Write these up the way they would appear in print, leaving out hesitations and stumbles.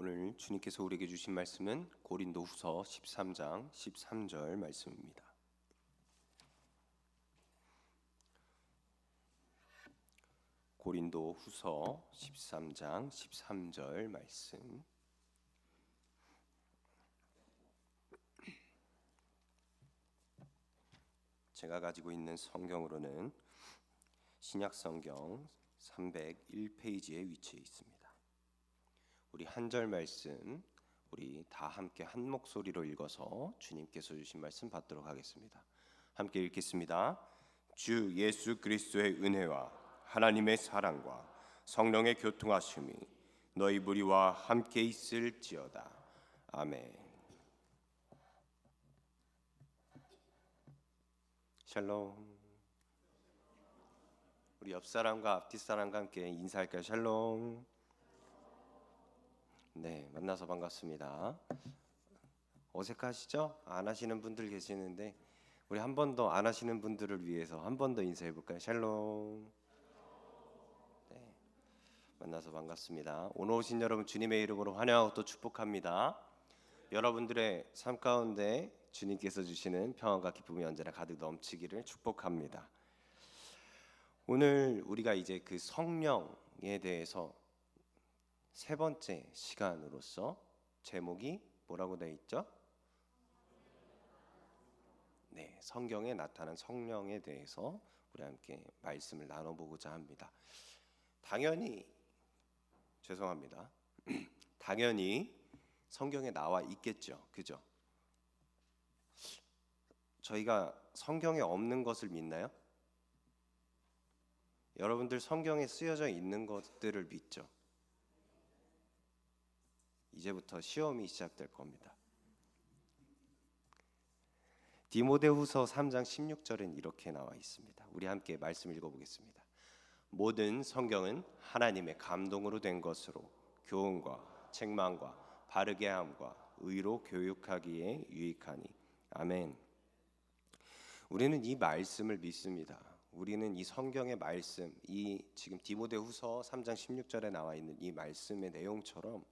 오늘 주님께서 우리에게 주신 말씀은 고린도후서 13장 13절 말씀입니다. 고린도후서 13장 13절 말씀. 제가 가지고 있는 성경으로는 신약 성경 301페이지에 위치해 있습니다. 우리 한 절 말씀 우리 다 함께 한 목소리로 읽어서 주님께서 주신 말씀 받도록 하겠습니다. 함께 읽겠습니다. 주 예수 그리스도의 은혜와 하나님의 사랑과 성령의 교통하심이 너희 무리와 함께 있을지어다. 아멘. 샬롬. 우리 옆 사람과 앞뒤 사람과 함께 인사할까요? 샬롬. 네, 만나서 반갑습니다. 어색하시죠? 안 하시는 분들 계시는데 우리 한 번 더 안 하시는 분들을 위해서 한 번 더 인사해 볼까요? 샬롬. 네, 만나서 반갑습니다. 오늘 오신 여러분 주님의 이름으로 환영하고 또 축복합니다. 여러분들의 삶 가운데 주님께서 주시는 평안과 기쁨이 언제나 가득 넘치기를 축복합니다. 오늘 우리가 이제 그 성령에 대해서 세 번째 시간으로서 제목이 뭐라고 되어 있죠? 네, 성경에 나타난 성령에 대해서 우리 함께 말씀을 나눠보고자 합니다. 당연히 죄송합니다. 당연히 성경에 나와 있겠죠, 그죠? 저희가 성경에 없는 것을 믿나요? 여러분들 성경에 쓰여져 있는 것들을 믿죠? 이제부터 시험이 시작될 겁니다. 디모데후서 3장 16절엔 이렇게 나와 있습니다. 우리 함께 말씀 읽어보겠습니다. 모든 성경은 하나님의 감동으로 된 것으로 교훈과 책망과 바르게 함과 의로 교육하기에 유익하니. 아멘. 우리는 이 말씀을 믿습니다. 우리는 이 성경의 말씀, 이 지금 디모데후서 3장 16절에 나와 있는 이 말씀의 내용처럼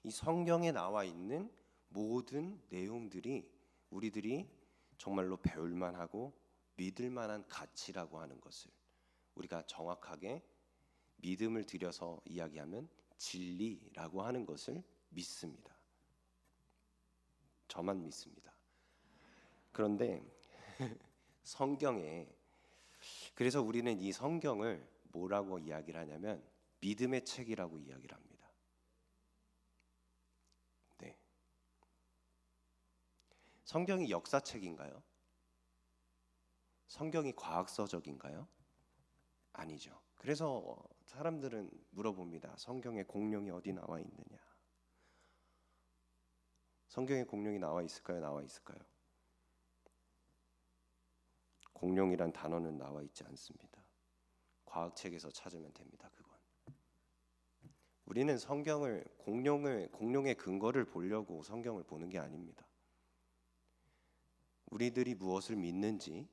이 성경에 나와 있는 모든 내용들이 우리들이 정말로 배울 만하고 믿을 만한 가치라고 하는 것을 우리가 정확하게 믿음을 들여서 이야기하면 진리라고 하는 것을 믿습니다. 저만 믿습니다. 그런데 성경에 그래서 우리는 이 성경을 뭐라고 이야기를 하냐면 믿음의 책이라고 이야기를 합니다. 네. 성경이 역사책인가요? 성경이 과학서적인가요? 아니죠. 그래서 사람들은 물어봅니다. 성경에 공룡이 어디 나와 있느냐? 성경에 공룡이 나와 있을까요? 나와 있을까요? 공룡이란 단어는 나와 있지 않습니다. 과학책에서 찾으면 됩니다. 그건. 우리는 성경을 공룡의 근거를 보려고 성경을 보는 게 아닙니다. 우리들이 무엇을 믿는지,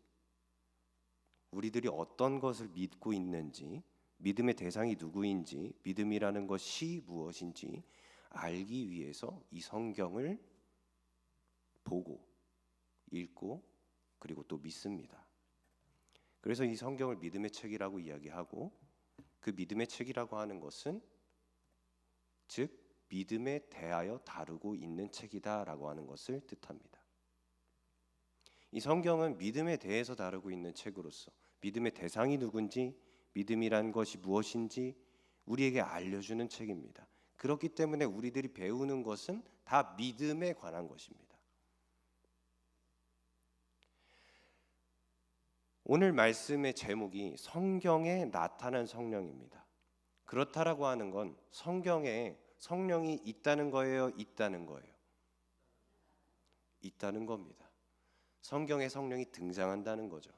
우리들이 어떤 것을 믿고 있는지, 믿음의 대상이 누구인지, 믿음이라는 것이 무엇인지 알기 위해서 이 성경을 보고 읽고 그리고 또 믿습니다. 그래서 이 성경을 믿음의 책이라고 이야기하고 그 믿음의 책이라고 하는 것은 즉 믿음에 대하여 다루고 있는 책이다라고 하는 것을 뜻합니다. 이 성경은 믿음에 대해서 다루고 있는 책으로서 믿음의 대상이 누군지 믿음이란 것이 무엇인지 우리에게 알려주는 책입니다. 그렇기 때문에 우리들이 배우는 것은 다 믿음에 관한 것입니다. 오늘 말씀의 제목이 성경에 나타난 성령입니다. 그렇다라고 하는 건 성경에 성령이 있다는 거예요? 있다는 거예요? 있다는 겁니다. 성경에 성령이 등장한다는 거죠.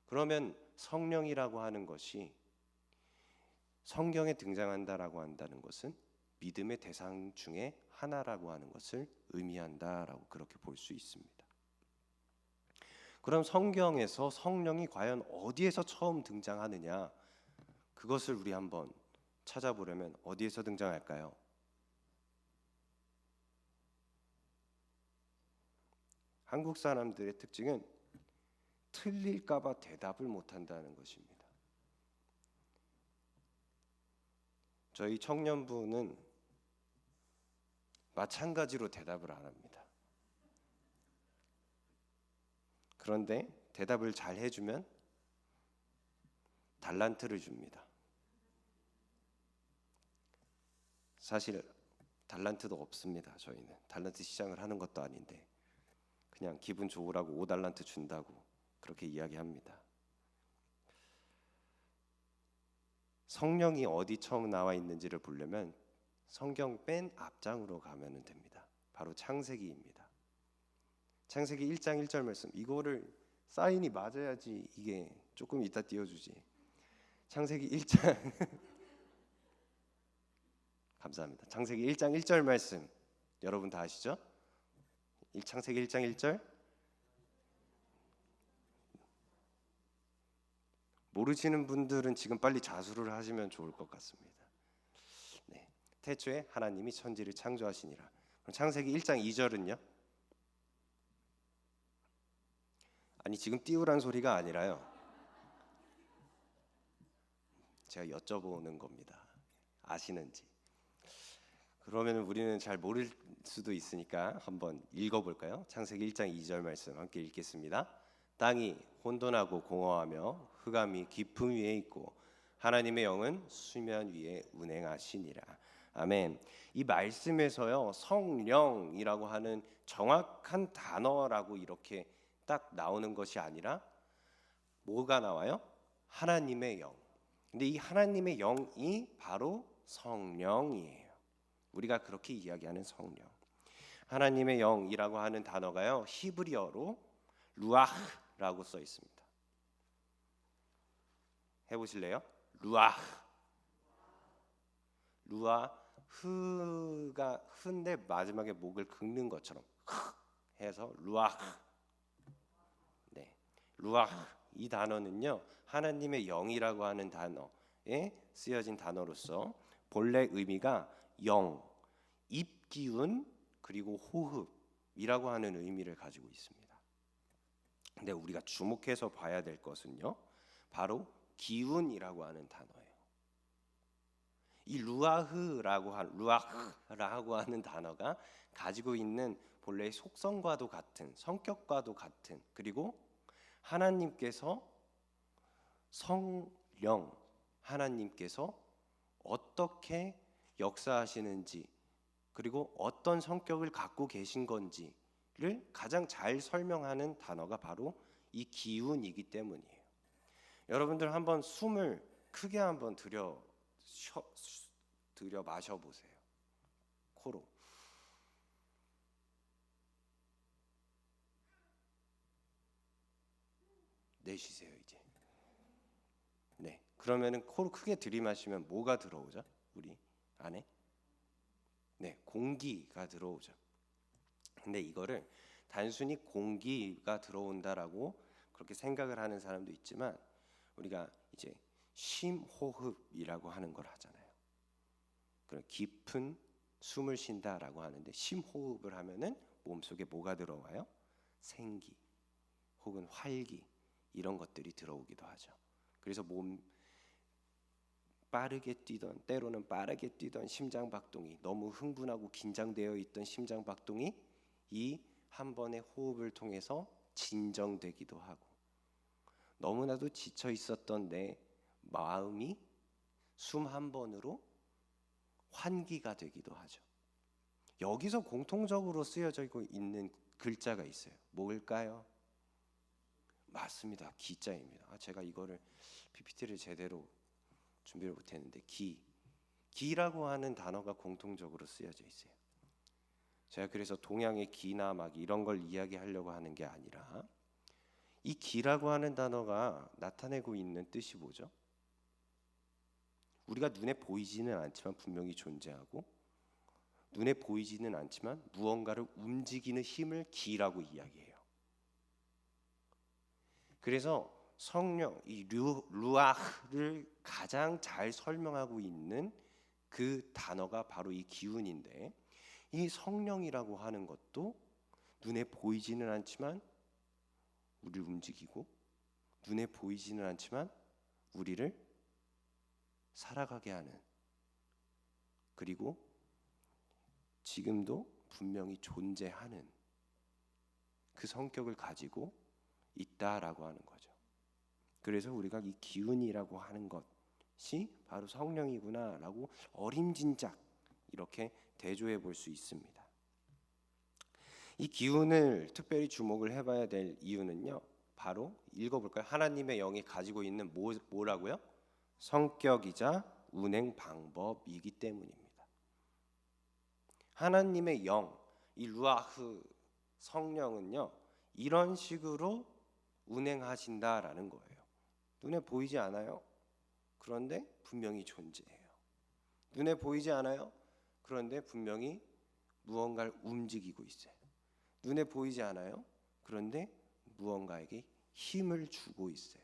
그러면 성령이라고 하는 것이 성경에 등장한다라고 한다는 것은 믿음의 대상 중에 하나라고 하는 것을 의미한다라고 그렇게 볼 수 있습니다. 그럼 성경에서 성령이 과연 어디에서 처음 등장하느냐? 그것을 우리 한번 찾아보려면 어디에서 등장할까요? 한국 사람들의 특징은 틀릴까봐 대답을 못한다는 것입니다. 저희 청년부는 마찬가지로 대답을 안 합니다. 그런데 대답을 잘 해주면 달란트를 줍니다. 사실 달란트도 없습니다. 저희는 달란트 시장을 하는 것도 아닌데 그냥 기분 좋으라고 5달란트 준다고 그렇게 이야기합니다. 성령이 어디 처음 나와 있는지를 보려면 성경 맨 앞장으로 가면 됩니다. 바로 창세기입니다. 창세기 1장 1절 말씀. 이거를 사인이 맞아야지 이게 조금 이따 띄워주지. 창세기 1장 감사합니다. 창세기 1장 1절 말씀 여러분 다 아시죠? 창세기 1장 1절 모르시는 분들은 지금 빨리 자수를 하시면 좋을 것 같습니다. 네, 태초에 하나님이 천지를 창조하시니라. 그럼 창세기 1장 2절은요? 아니 지금 띄우란 소리가 아니라요. 제가 여쭤보는 겁니다. 아시는지. 그러면 우리는 잘 모를 수도 있으니까 한번 읽어볼까요? 창세기 1장 2절 말씀 함께 읽겠습니다. 땅이 혼돈하고 공허하며 흑암이 깊음 위에 있고 하나님의 영은 수면 위에 운행하시니라. 아멘. 이 말씀에서요 성령이라고 하는 정확한 단어라고 이렇게 딱 나오는 것이 아니라 뭐가 나와요? 하나님의 영. 근데 이 하나님의 영이 바로 성령이에요. 우리가 그렇게 이야기하는 성령. 하나님의 영이라고 하는 단어가요 히브리어로 루아흐라고 써 있습니다. 해보실래요? 루아흐. 루아흐가 흐인데 마지막에 목을 긁는 것처럼 해서 루아흐. 네, 루아흐. 이 단어는요 하나님의 영이라고 하는 단어에 쓰여진 단어로서 본래 의미가 영, 입기운 그리고 호흡이라고 하는 의미를 가지고 있습니다. 근데 우리가 주목해서 봐야 될 것은요 바로 기운이라고 하는 단어예요. 이 루아흐라고 하는 단어가 가지고 있는 본래의 속성과도 같은 성격과도 같은 그리고 하나님께서 성령 하나님께서 어떻게 역사하시는지 그리고 어떤 성격을 갖고 계신 건지를 가장 잘 설명하는 단어가 바로 이 기운이기 때문이에요. 여러분들 한번 숨을 크게 한번 들여 마셔 보세요. 코로. 내쉬세요 이제. 네. 그러면은 코로 크게 들이마시면 뭐가 들어오죠? 우리 안에? 네, 공기가 들어오죠. 근데 이거를 단순히 공기가 들어온다라고 그렇게 생각을 하는 사람도 있지만 우리가 이제 심호흡이라고 하는 걸 하잖아요. 그런 깊은 숨을 쉰다라고 하는데 심호흡을 하면은 몸속에 뭐가 들어와요? 생기 혹은 활기 이런 것들이 들어오기도 하죠. 그래서 몸 빠르게 뛰던 때로는 빠르게 뛰던 심장박동이 너무 흥분하고 긴장되어 있던 심장박동이 이 한 번의 호흡을 통해서 진정되기도 하고 너무나도 지쳐 있었던 내 마음이 숨 한 번으로 환기가 되기도 하죠. 여기서 공통적으로 쓰여져 있는 글자가 있어요. 뭘까요? 맞습니다. 기자입니다. 제가 이거를 PPT를 제대로 준비를 못했는데 기라고 하는 단어가 공통적으로 쓰여져 있어요. 제가 그래서 동양의 기나 막 이런 걸 이야기하려고 하는 게 아니라 이 기라고 하는 단어가 나타내고 있는 뜻이 뭐죠? 우리가 눈에 보이지는 않지만 분명히 존재하고 눈에 보이지는 않지만 무언가를 움직이는 힘을 기라고 이야기해요. 그래서 성령, 이 루아흐를 가장 잘 설명하고 있는 그 단어가 바로 이 기운인데 이 성령이라고 하는 것도 눈에 보이지는 않지만 우리를 움직이고, 눈에 보이지는 않지만 우리를 살아가게 하는, 그리고 지금도 분명히 존재하는 그 성격을 가지고 있다라고 하는 거죠. 그래서 우리가 이 기운이라고 하는 것이 바로 성령이구나라고 어림짐작 이렇게 대조해 볼 수 있습니다. 이 기운을 특별히 주목을 해봐야 될 이유는요, 바로 읽어볼까요? 하나님의 영이 가지고 있는 뭐라고요? 성격이자 운행 방법이기 때문입니다. 하나님의 영, 이 루아흐 성령은요, 이런 식으로 운행하신다라는 거예요. 눈에 보이지 않아요. 그런데 분명히 존재해요. 눈에 보이지 않아요. 그런데 분명히 무언가를 움직이고 있어요. 눈에 보이지 않아요. 그런데 무언가에게 힘을 주고 있어요.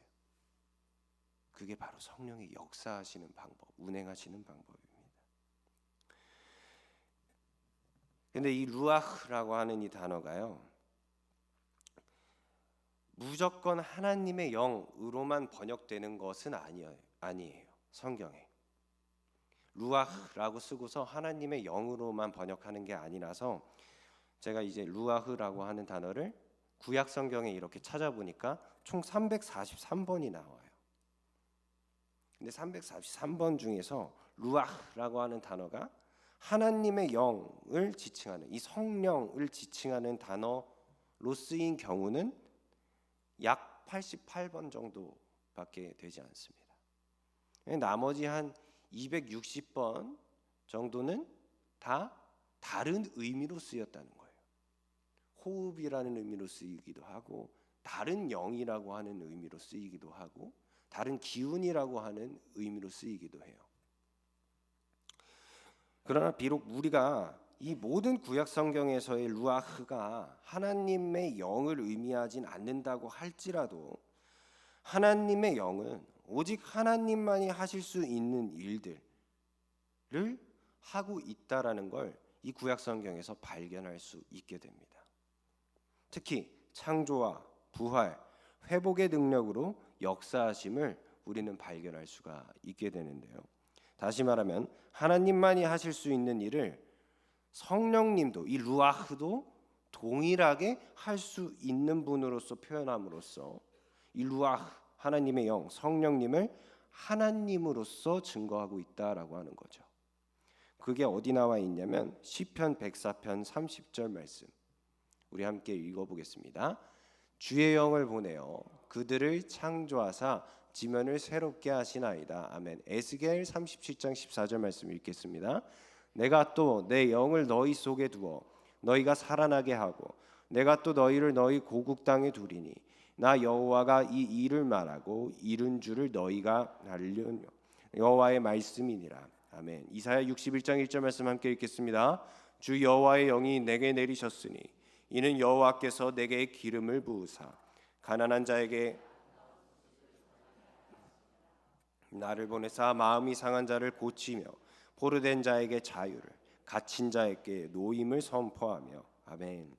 그게 바로 성령의 역사하시는 방법, 운행하시는 방법입니다. 근데 이 루아흐라고 하는 이 단어가요, 무조건 하나님의 영으로만 번역되는 것은 아니에요. 성경에 루아흐라고 쓰고서 하나님의 영으로만 번역하는 게 아니라서, 제가 이제 루아흐라고 하는 단어를 구약 성경에 이렇게 찾아보니까 총 343번이 나와요. 근데 343번 중에서 루아흐라고 하는 단어가 하나님의 영을 지칭하는, 이 성령을 지칭하는 단어로 쓰인 경우는 약 88번 정도밖에 되지 않습니다. 나머지 한 260번 정도는 다 다른 의미로 쓰였다는 거예요. 호흡이라는 의미로 쓰이기도 하고, 다른 영이라고 하는 의미로 쓰이기도 하고, 다른 기운이라고 하는 의미로 쓰이기도 해요. 그러나 비록 우리가 이 모든 구약 성경에서의 루아흐가 하나님의 영을 의미하진 않는다고 할지라도, 하나님의 영은 오직 하나님만이 하실 수 있는 일들을 하고 있다라는 걸 이 구약 성경에서 발견할 수 있게 됩니다. 특히 창조와 부활, 회복의 능력으로 역사하심을 우리는 발견할 수가 있게 되는데요. 다시 말하면 하나님만이 하실 수 있는 일을 성령님도, 이 루아흐도 동일하게 할 수 있는 분으로서 표현함으로써 이 루아흐, 하나님의 영, 성령님을 하나님으로서 증거하고 있다라고 하는 거죠. 그게 어디 나와 있냐면 시편 104편 30절 말씀, 우리 함께 읽어보겠습니다. 주의 영을 보내어 그들을 창조하사 지면을 새롭게 하시나이다. 아멘. 에스겔 37장 14절 말씀 읽겠습니다. 내가 또 내 영을 너희 속에 두어 너희가 살아나게 하고, 내가 또 너희를 너희 고국 땅에 두리니 나 여호와가 이 일을 말하고 이룬 줄을 너희가 알려뇨. 여호와의 말씀이니라. 아멘. 이사야 61장 1절 말씀 함께 읽겠습니다. 주 여호와의 영이 내게 내리셨으니 이는 여호와께서 내게 기름을 부으사 가난한 자에게 나를 보내사 마음이 상한 자를 고치며 포로된 자에게 자유를, 갇힌 자에게 노임을 선포하며. 아멘.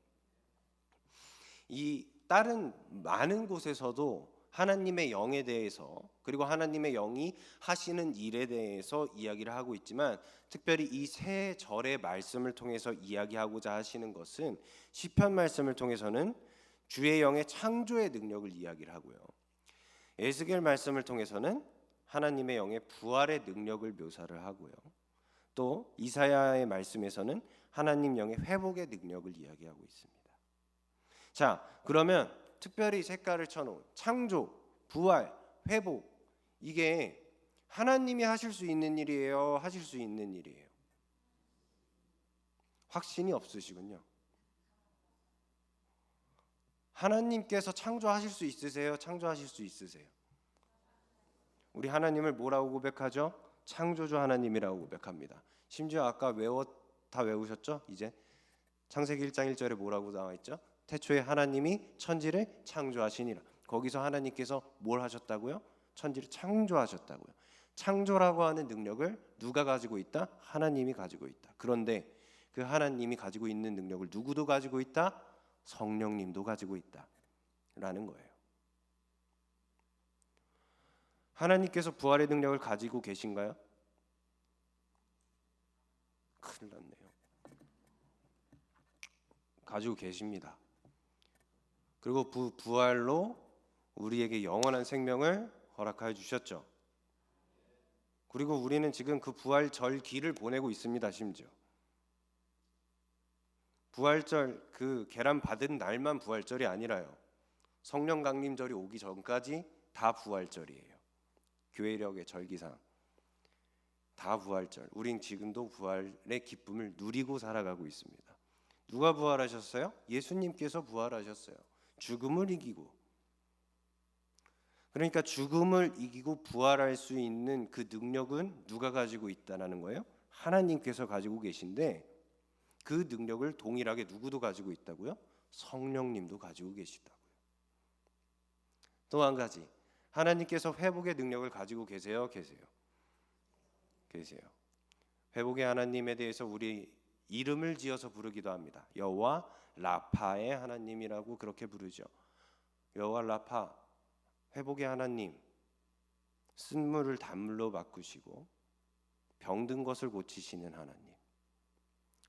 이 다른 많은 곳에서도 하나님의 영에 대해서, 그리고 하나님의 영이 하시는 일에 대해서 이야기를 하고 있지만, 특별히 이 세 절의 말씀을 통해서 이야기하고자 하시는 것은 시편 말씀을 통해서는 주의 영의 창조의 능력을 이야기를 하고요, 에스겔 말씀을 통해서는 하나님의 영의 부활의 능력을 묘사를 하고요, 또 이사야의 말씀에서는 하나님 영의 회복의 능력을 이야기하고 있습니다. 자, 그러면 특별히 색깔을 쳐놓은 창조, 부활, 회복, 이게 하나님이 하실 수 있는 일이에요? 하실 수 있는 일이에요? 확신이 없으시군요. 하나님께서 창조하실 수 있으세요? 창조하실 수 있으세요? 우리 하나님을 뭐라고 고백하죠? 창조주 하나님이라고 고백합니다. 심지어 아까 다 외우셨죠? 이제 창세기 1장 1절에 뭐라고 나와 있죠? 태초에 하나님이 천지를 창조하시니라. 거기서 하나님께서 뭘 하셨다고요? 천지를 창조하셨다고요. 창조라고 하는 능력을 누가 가지고 있다? 하나님이 가지고 있다. 그런데 그 하나님이 가지고 있는 능력을 누구도 가지고 있다? 성령님도 가지고 있다라는 거예요. 하나님께서 부활의 능력을 가지고 계신가요? 큰일 났네요. 가지고 계십니다. 그리고 부활로 우리에게 영원한 생명을 허락하여 주셨죠. 그리고 우리는 지금 그 부활절기를 보내고 있습니다. 심지어 부활절, 그 계란 받은 날만 부활절이 아니라요, 성령 강림절이 오기 전까지 다 부활절이에요. 교회력의 절기상 다 부활절. 우린 지금도 부활의 기쁨을 누리고 살아가고 있습니다. 누가 부활하셨어요? 예수님께서 부활하셨어요. 죽음을 이기고. 그러니까 죽음을 이기고 부활할 수 있는 그 능력은 누가 가지고 있다는 거예요? 하나님께서 가지고 계신데, 그 능력을 동일하게 누구도 가지고 있다고요? 성령님도 가지고 계시다고요. 또 한 가지, 하나님께서 회복의 능력을 가지고 계세요? 계세요. 회복의 하나님에 대해서 우리 이름을 지어서 부르기도 합니다. 여호와 라파의 하나님이라고 그렇게 부르죠. 여호와 라파, 회복의 하나님, 쓴물을 단물로 바꾸시고 병든 것을 고치시는 하나님,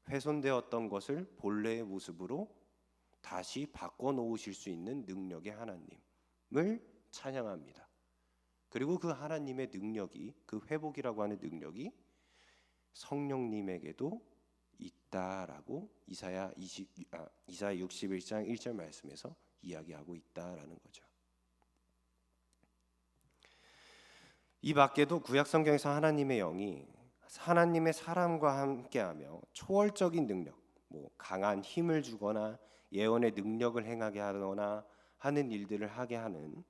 훼손되었던 것을 본래의 모습으로 다시 바꿔놓으실 수 있는 능력의 하나님을 찬양합니다. 그리고 그 하나님의 능력이, 그 회복이라고 하는 능력이 성령님에게도 있다라고 이사야 61장 1절 말씀에서 이야기하고 있다라는 거죠. 이 밖에도 구약 성경에서 하나님의 영이 하나님의 사람과 함께하며 초월적인 능력, 강한 힘을 주거나 예언의 능력을 행하게 하거나 하는 일들을 하게 하는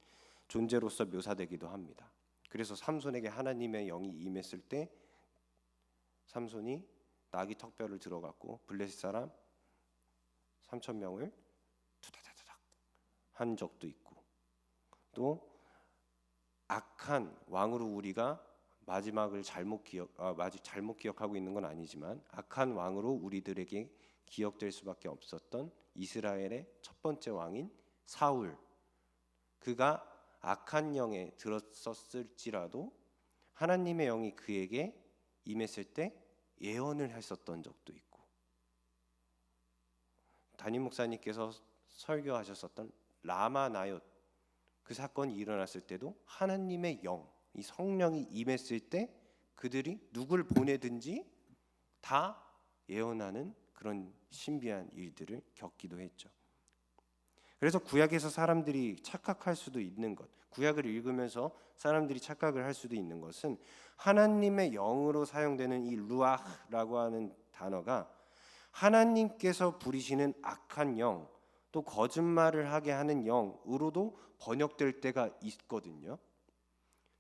존재로서 묘사되기도 합니다. 그래서 삼손에게 하나님의 영이 임했을 때 삼손이 나귀 턱뼈를 들어갖고 블레셋 사람 3,000명을 투다다다닥 한 적도 있고, 또 악한 왕으로 우리가 마지막을 잘못 기억하고 있는 건 아니지만, 악한 왕으로 우리들에게 기억될 수밖에 없었던 이스라엘의 첫 번째 왕인 사울, 그가 악한 영에 들었었을지라도 하나님의 영이 그에게 임했을 때 예언을 했었던 적도 있고, 담임 목사님께서 설교하셨었던 라마 나옅, 그 사건이 일어났을 때도 하나님의 영, 이 성령이 임했을 때 그들이 누굴 보내든지 다 예언하는 그런 신비한 일들을 겪기도 했죠. 그래서 구약에서 사람들이 착각할 수도 있는 것, 구약을 읽으면서 사람들이 착각을 할 수도 있는 것은, 하나님의 영으로 사용되는 이 루아흐라고 하는 단어가 하나님께서 부리시는 악한 영, 또 거짓말을 하게 하는 영으로도 번역될 때가 있거든요.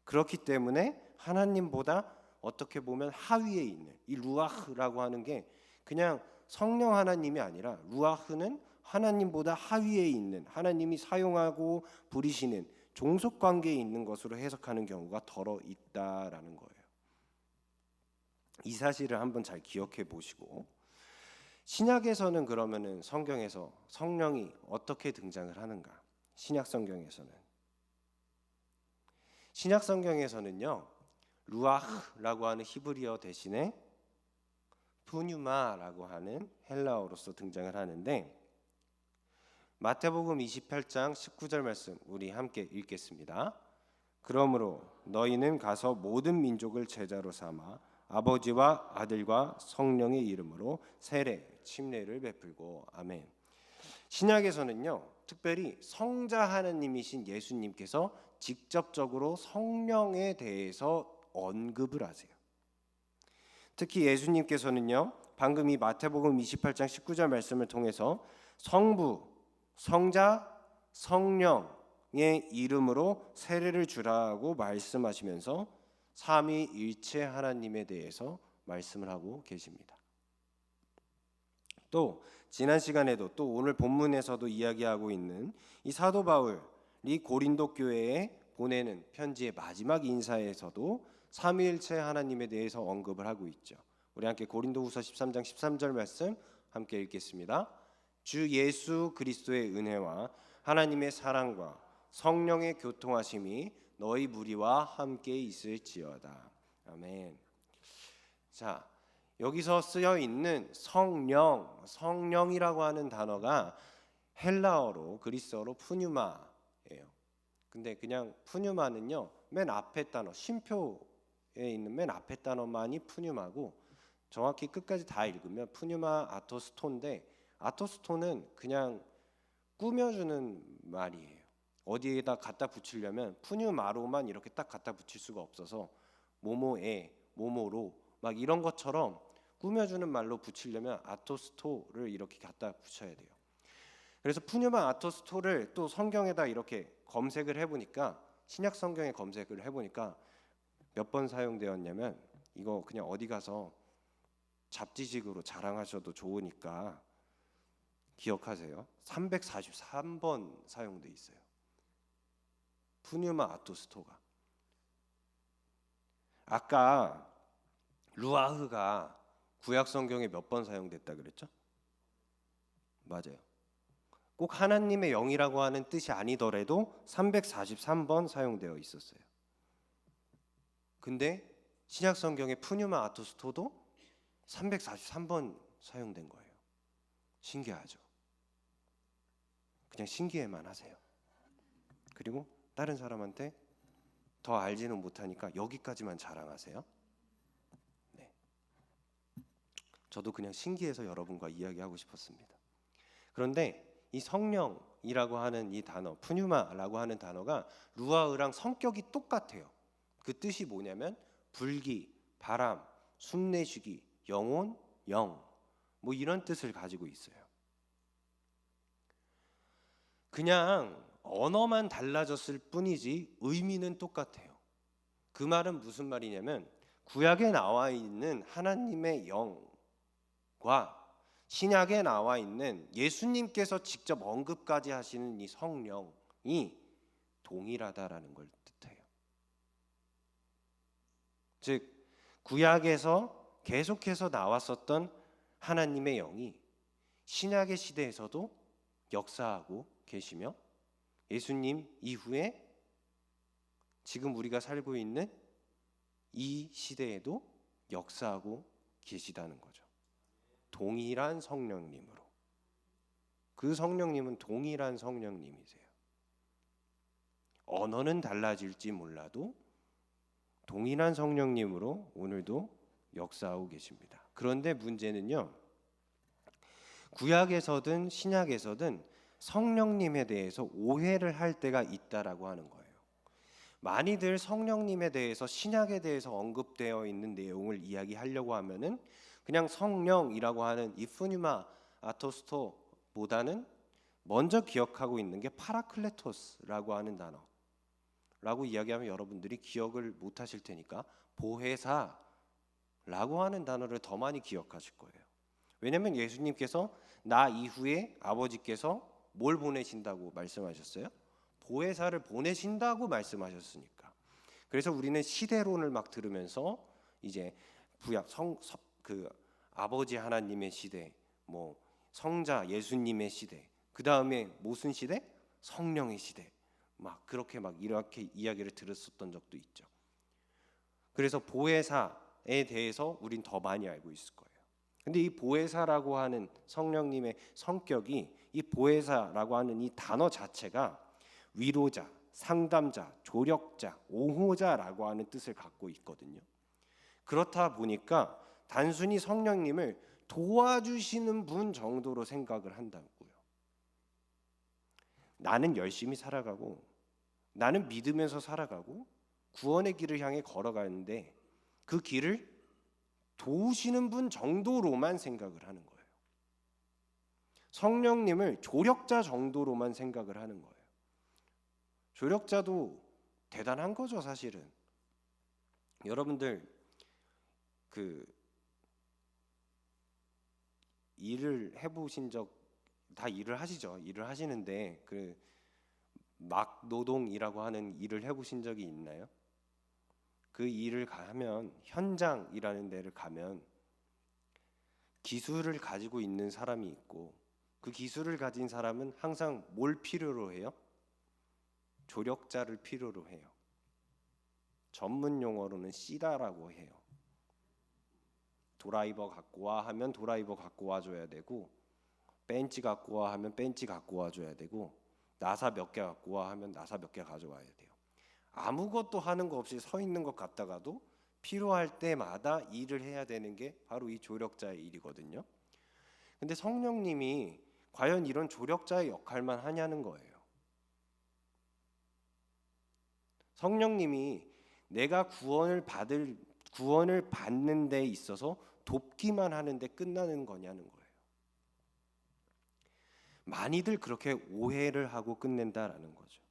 그렇기 때문에 하나님보다 어떻게 보면 하위에 있는 이 루아흐라고 하는 게 그냥 성령 하나님이 아니라, 루아흐는 하나님보다 하위에 있는, 하나님이 사용하고 부리시는 종속 관계에 있는 것으로 해석하는 경우가 더러 있다라는 거예요. 이 사실을 한번 잘 기억해 보시고, 신약에서는 그러면은 성경에서 성령이 어떻게 등장을 하는가? 신약 성경에서는요, 루아흐라고 하는 히브리어 대신에 푸뉴마라고 하는 헬라어로서 등장을 하는데, 마태복음 28장 19절 말씀 우리 함께 읽겠습니다. 그러므로 너희는 가서 모든 민족을 제자로 삼아 아버지와 아들과 성령의 이름으로 세례, 침례를 베풀고. 아멘. 신약에서는요, 특별히 성자 하나님이신 예수님께서 직접적으로 성령에 대해서 언급을 하세요. 특히 예수님께서는요, 방금 이 마태복음 28장 19절 말씀을 통해서 성부, 성자, 성령의 이름으로 세례를 주라고 말씀하시면서 삼위일체 하나님에 대해서 말씀을 하고 계십니다. 또 지난 시간에도, 또 오늘 본문에서도 이야기하고 있는 이 사도 바울이 고린도 교회에 보내는 편지의 마지막 인사에서도 삼위일체 하나님에 대해서 언급을 하고 있죠. 우리 함께 고린도후서 13장 13절 말씀 함께 읽겠습니다. 주 예수 그리스도의 은혜와 하나님의 사랑과 성령의 교통하심이 너희 무리와 함께 있을지어다. 아멘. 자, 여기서 쓰여 있는 성령이라고 하는 단어가 헬라어로 그리스어로 푸뉴마예요. 근데 그냥 푸뉴마는요, 맨 앞에 단어, 쉼표에 있는 맨 앞에 단어만이 푸뉴마고, 정확히 끝까지 다 읽으면 푸뉴마 아토스토인데, 아토스토는 그냥 꾸며주는 말이에요. 어디에다 갖다 붙이려면 푸뉴마로만 이렇게 딱 갖다 붙일 수가 없어서 모모에, 모모로 막 이런 것처럼 꾸며주는 말로 붙이려면 아토스토를 이렇게 갖다 붙여야 돼요. 그래서 푸뉴마 아토스토를 또 성경에다 이렇게 검색을 해보니까, 신약 성경에 검색을 해보니까 몇 번 사용되었냐면, 이거 그냥 어디 가서 잡지식으로 자랑하셔도 좋으니까 기억하세요. 343번 사용돼 있어요. 푸뉴마 아토스토가. 아까 루아흐가 구약 성경에 몇 번 사용됐다 그랬죠? 맞아요. 꼭 하나님의 영이라고 하는 뜻이 아니더라도 343번 사용되어 있었어요. 근데 신약 성경의 푸뉴마 아토스토도 343번 사용된 거예요. 신기하죠? 그냥 신기해만 하세요. 그리고 다른 사람한테 더 알지는 못하니까 여기까지만 자랑하세요. 네. 저도 그냥 신기해서 여러분과 이야기하고 싶었습니다. 그런데 이 성령이라고 하는 이 단어, 푸뉴마라고 하는 단어가 루아흐랑 성격이 똑같아요. 그 뜻이 뭐냐면 불기, 바람, 숨내쉬기, 영혼, 영, 뭐 이런 뜻을 가지고 있어요. 그냥 언어만 달라졌을 뿐이지 의미는 똑같아요. 그 말은 무슨 말이냐면, 구약에 나와 있는 하나님의 영과 신약에 나와 있는 예수님께서 직접 언급까지 하시는 이 성령이 동일하다라는 걸 뜻해요. 즉 구약에서 계속해서 나왔었던 하나님의 영이 신약의 시대에서도 역사하고 계시며, 예수님 이후에 지금 우리가 살고 있는 이 시대에도 역사하고 계시다는 거죠. 동일한 성령님으로. 그 성령님은 동일한 성령님이세요. 언어는 달라질지 몰라도 동일한 성령님으로 오늘도 역사하고 계십니다. 그런데 문제는요, 구약에서든 신약에서든 성령님에 대해서 오해를 할 때가 있다라고 하는 거예요. 많이들 성령님에 대해서, 신약에 대해서 언급되어 있는 내용을 이야기하려고 하면은 그냥 성령이라고 하는 이 푸뉴마 아토스토보다는 먼저 기억하고 있는 게 파라클레토스라고 하는 단어라고 이야기하면 여러분들이 기억을 못 하실 테니까 보혜사라고 하는 단어를 더 많이 기억하실 거예요. 왜냐하면 예수님께서 나 이후에 아버지께서 뭘 보내신다고 말씀하셨어요? 보혜사를 보내신다고 말씀하셨으니까. 그래서 우리는 시대론을 막 들으면서 이제 구약 그 아버지 하나님의 시대, 뭐 성자 예수님의 시대, 그 다음에 무슨 시대? 성령의 시대. 막 그렇게 막 이렇게 이야기를 들었었던 적도 있죠. 그래서 보혜사에 대해서 우린 더 많이 알고 있을 거예요. 근데 이 보혜사라고 하는 성령님의 성격이, 이 보혜사라고 하는 이 단어 자체가 위로자, 상담자, 조력자, 옹호자라고 하는 뜻을 갖고 있거든요. 그렇다 보니까 단순히 성령님을 도와주시는 분 정도로 생각을 한다고요. 나는 열심히 살아가고, 나는 믿으면서 살아가고 구원의 길을 향해 걸어가는데 그 길을 도우시는 분 정도로만 생각을 하는 거예요. 성령님을 조력자 정도로만 생각을 하는 거예요. 조력자도 대단한 거죠, 사실은. 여러분들 그 일을 해보신 적, 다 일을 하시죠. 일을 하시는데 그 막노동이라고 하는 일을 해보신 적이 있나요? 그 일을 하면, 현장이라는 데를 가면 기술을 가지고 있는 사람이 있고, 그 기술을 가진 사람은 항상 뭘 필요로 해요? 조력자를 필요로 해요. 전문 용어로는 씨다라고 해요. 드라이버 갖고 와 하면 드라이버 갖고 와줘야 되고, 벤치 갖고 와 하면 벤치 갖고 와줘야 되고, 나사 몇 개 갖고 와 하면 나사 몇 개 가져와야 돼요. 아무것도 하는 거 없이 서 있는 것 같다가도 필요할 때마다 일을 해야 되는 게 바로 이 조력자의 일이거든요. 근데 성령님이 과연 이런 조력자의 역할만 하냐는 거예요. 성령님이 내가 구원을 받는 데 있어서 돕기만 하는데 끝나는 거냐는 거예요. 많이들 그렇게 오해를 하고 끝낸다라는 거죠.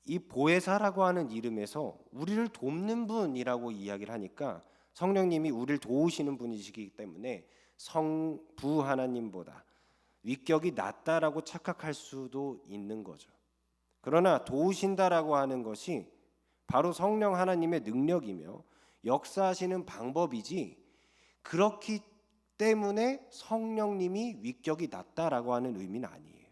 이 보혜사라고 하는 이름에서 우리를 돕는 분이라고 이야기를 하니까 성령님이 우리를 도우시는 분이시기 때문에 성부 하나님보다 위격이 낮다라고 착각할 수도 있는 거죠. 그러나 도우신다라고 하는 것이 바로 성령 하나님의 능력이며 역사하시는 방법이지, 그렇기 때문에 성령님이 위격이 낮다라고 하는 의미는 아니에요.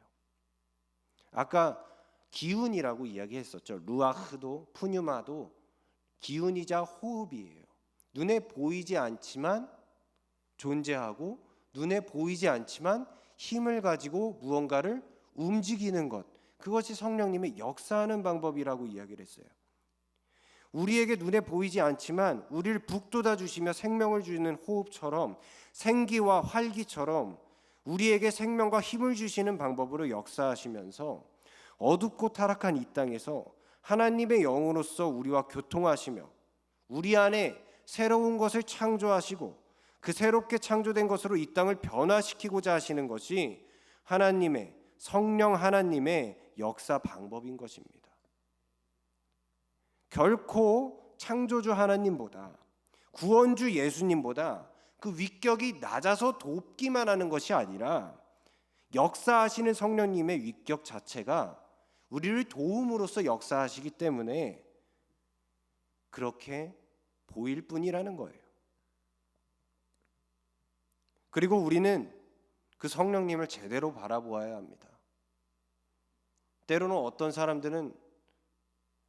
아까 기운이라고 이야기했었죠. 루아흐도 푸뉴마도 기운이자 호흡이에요. 눈에 보이지 않지만 존재하고 눈에 보이지 않지만 힘을 가지고 무언가를 움직이는 것, 그것이 성령님의 역사하는 방법이라고 이야기를 했어요. 우리에게 눈에 보이지 않지만 우리를 북돋아 주시며 생명을 주는 호흡처럼, 생기와 활기처럼 우리에게 생명과 힘을 주시는 방법으로 역사하시면서 어둡고 타락한 이 땅에서 하나님의 영으로서 우리와 교통하시며 우리 안에 새로운 것을 창조하시고 그 새롭게 창조된 것으로 이 땅을 변화시키고자 하시는 것이 하나님의, 성령 하나님의 역사 방법인 것입니다. 결코 창조주 하나님보다, 구원주 예수님보다 그 위격이 낮아서 돕기만 하는 것이 아니라 역사하시는 성령님의 위격 자체가 우리를 도움으로써 역사하시기 때문에 그렇게 보일 뿐이라는 거예요. 그리고 우리는 그 성령님을 제대로 바라보아야 합니다. 때로는 어떤 사람들은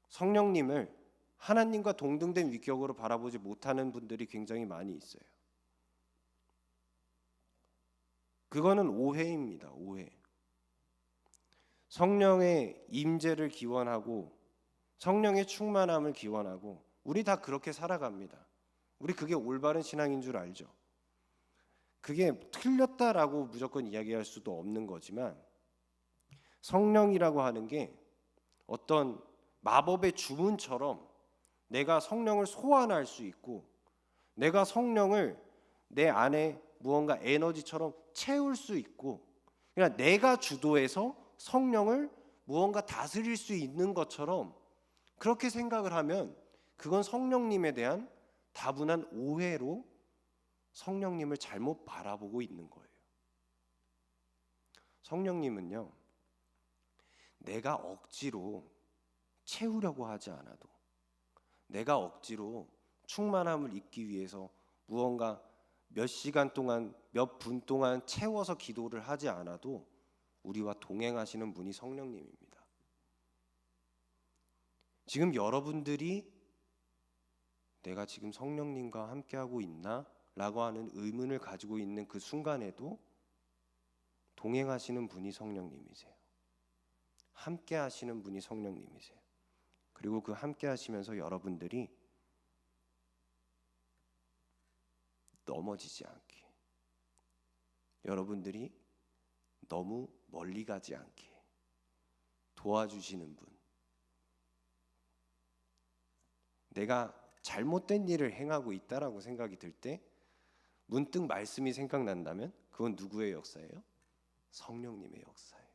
성령님을 하나님과 동등된 위격으로 바라보지 못하는 분들이 굉장히 많이 있어요. 그거는 오해입니다. 오해. 성령의 임재를 기원하고 성령의 충만함을 기원하고 우리 다 그렇게 살아갑니다. 우리 그게 올바른 신앙인 줄 알죠. 그게 틀렸다라고 무조건 이야기할 수도 없는 거지만, 성령이라고 하는 게 어떤 마법의 주문처럼 내가 성령을 소환할 수 있고, 내가 성령을 내 안에 무언가 에너지처럼 채울 수 있고, 그냥 내가 주도해서 성령을 무언가 다스릴 수 있는 것처럼 그렇게 생각을 하면 그건 성령님에 대한 다분한 오해로 성령님을 잘못 바라보고 있는 거예요. 성령님은요, 내가 억지로 채우려고 하지 않아도, 내가 억지로 충만함을 잊기 위해서 무언가 몇 시간 동안, 몇 분 동안 채워서 기도를 하지 않아도 우리와 동행하시는 분이 성령님입니다. 지금 여러분들이 내가 지금 성령님과 함께하고 있나? 라고 하는 의문을 가지고 있는 그 순간에도 동행하시는 분이 성령님이세요. 함께 하시는 분이 성령님이세요. 그리고 그 함께 하시면서 여러분들이 넘어지지 않게, 여러분들이 너무 멀리 가지 않게 도와주시는 분, 내가 잘못된 일을 행하고 있다라고 생각이 들 때 문득 말씀이 생각난다면 그건 누구의 역사예요? 성령님의 역사예요.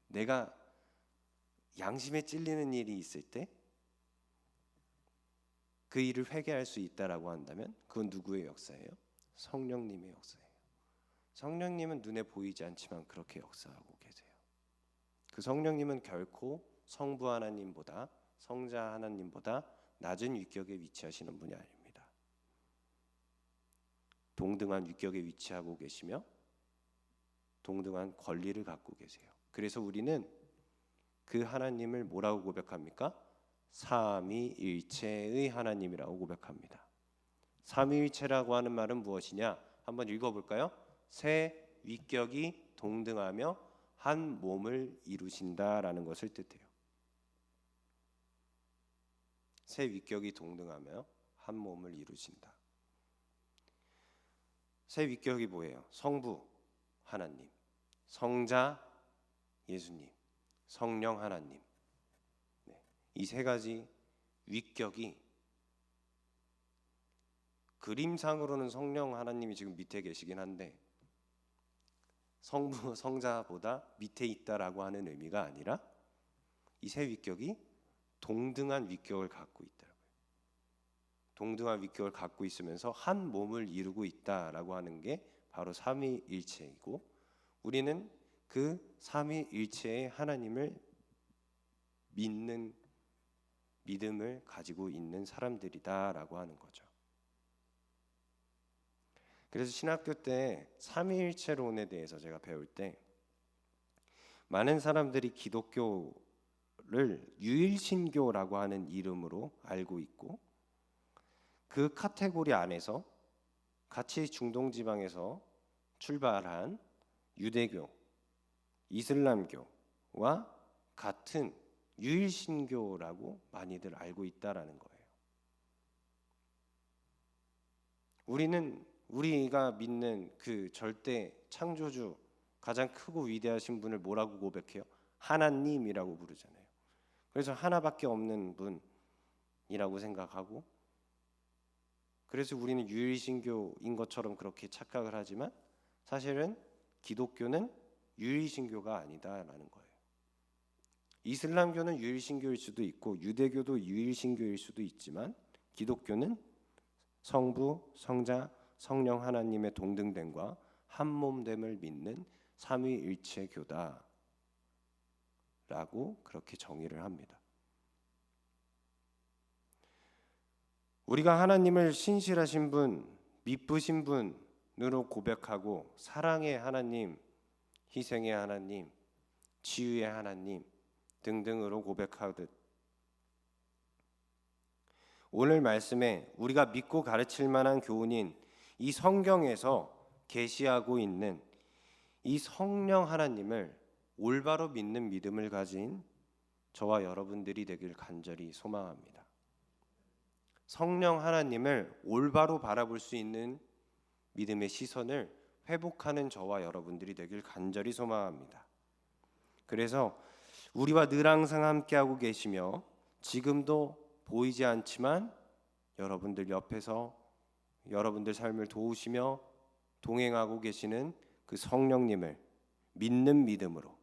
내가 양심에 찔리는 일이 있을 때 그 일을 회개할 수 있다라고 한다면 그건 누구의 역사예요? 성령님의 역사예요. 성령님은 눈에 보이지 않지만 그렇게 역사하고 계세요. 그 성령님은 결코 성부 하나님보다, 성자 하나님보다 낮은 위격에 위치하시는 분이 아닙니다. 동등한 위격에 위치하고 계시며 동등한 권리를 갖고 계세요. 그래서 우리는 그 하나님을 뭐라고 고백합니까? 삼위일체의 하나님이라고 고백합니다. 삼위일체라고 하는 말은 무엇이냐? 한번 읽어볼까요? 세 위격이 동등하며 한 몸을 이루신다라는 것을 뜻해요. 세 위격이 동등하며 한 몸을 이루신다. 세 위격이 뭐예요? 성부 하나님, 성자 예수님, 성령 하나님. 이 세 가지 위격이 그림상으로는 성령 하나님이 지금 밑에 계시긴 한데 성부 성자보다 밑에 있다라고 하는 의미가 아니라 이 세 위격이 동등한 위격을 갖고 있다고요. 동등한 위격을 갖고 있으면서 한 몸을 이루고 있다라고 하는 게 바로 삼위일체이고 우리는 그 삼위일체의 하나님을 믿는 믿음을 가지고 있는 사람들이다라고 하는 거죠. 그래서 신학교 때 삼위일체론에 대해서 제가 배울 때 많은 사람들이 기독교를 유일신교라고 하는 이름으로 알고 있고 그 카테고리 안에서 같이 중동지방에서 출발한 유대교, 이슬람교와 같은 유일신교라고 많이들 알고 있다라는 거예요. 우리가 믿는 그 절대 창조주 가장 크고 위대하신 분을 뭐라고 고백해요? 하나님이라고 부르잖아요. 그래서 하나밖에 없는 분이라고 생각하고 그래서 우리는 유일신교인 것처럼 그렇게 착각을 하지만 사실은 기독교는 유일신교가 아니다라는 거예요. 이슬람교는 유일신교일 수도 있고 유대교도 유일신교일 수도 있지만 기독교는 성부, 성자, 성령 하나님의 동등됨과 한몸됨을 믿는 삼위일체교다라고 그렇게 정의를 합니다. 우리가 하나님을 신실하신 분, 미쁘신 분으로 고백하고 사랑의 하나님, 희생의 하나님, 치유의 하나님 등등으로 고백하듯 오늘 말씀에 우리가 믿고 가르칠 만한 교훈인 이 성경에서 계시하고 있는 이 성령 하나님을 올바로 믿는 믿음을 가진 저와 여러분들이 되길 간절히 소망합니다. 성령 하나님을 올바로 바라볼 수 있는 믿음의 시선을 회복하는 저와 여러분들이 되길 간절히 소망합니다. 그래서 우리와 늘 항상 함께하고 계시며 지금도 보이지 않지만 여러분들 옆에서 여러분들 삶을 도우시며 동행하고 계시는 그 성령님을 믿는 믿음으로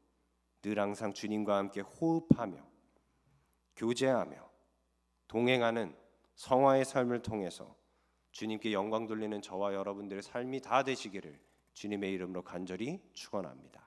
늘 항상 주님과 함께 호흡하며 교제하며 동행하는 성화의 삶을 통해서 주님께 영광 돌리는 저와 여러분들의 삶이 다 되시기를 주님의 이름으로 간절히 축원합니다.